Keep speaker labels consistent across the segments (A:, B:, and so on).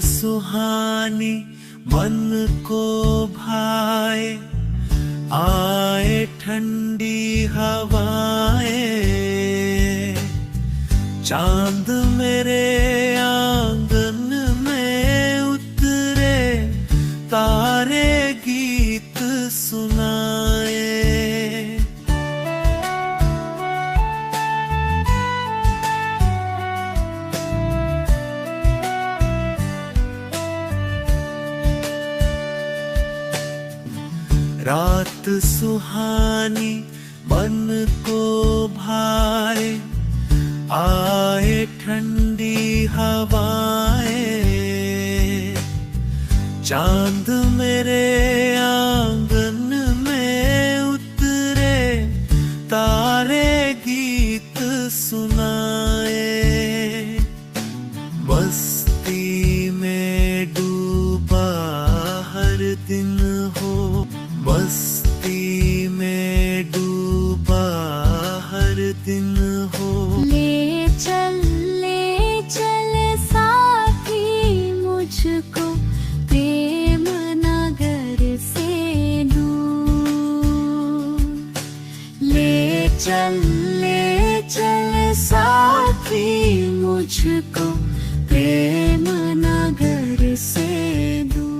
A: सुहानी मन को भाए, आए ठंडी हवाएं, चांद मेरे आंगन में उतरे, तारे गीत सुनाए। रात सुहानी मन को भाए, आए ठंडी हवाएं, चांद मेरे आंगन में उतरे, तारे गीत सुनाए। मस्ती में डूबा हर दिन हो, मस्ती में डूबा हर दिन हो।
B: ले चल साथी मुझको प्रेम नगर से दूर। ले चल साथी मुझको प्रेम नगर से दूर।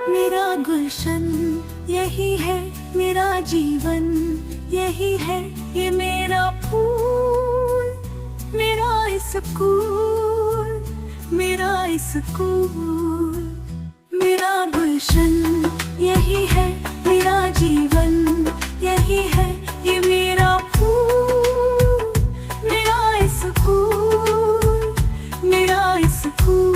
B: मेरा गुलशन यही है, मेरा जीवन यही है, ये मेरा फूल, मेरा स्कूल, मेरा स्कूल। मेरा गुलशन यही है, मेरा जीवन यही है, ये मेरा फूल, मेरा स्कूल, मेरा स्कूल।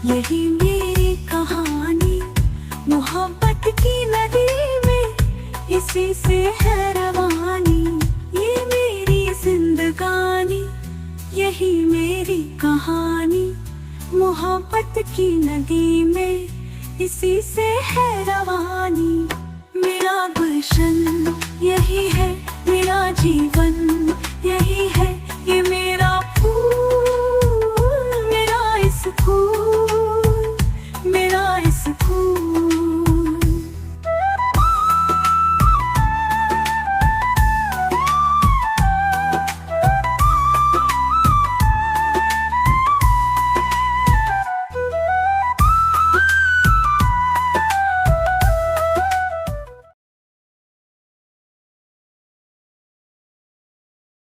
B: यही मेरी कहानी, मोहब्बत की नदी में इसी से है रवानी। ये मेरी जिंदगानी, यही मेरी कहानी, मोहब्बत की नदी में इसी से है रवानी।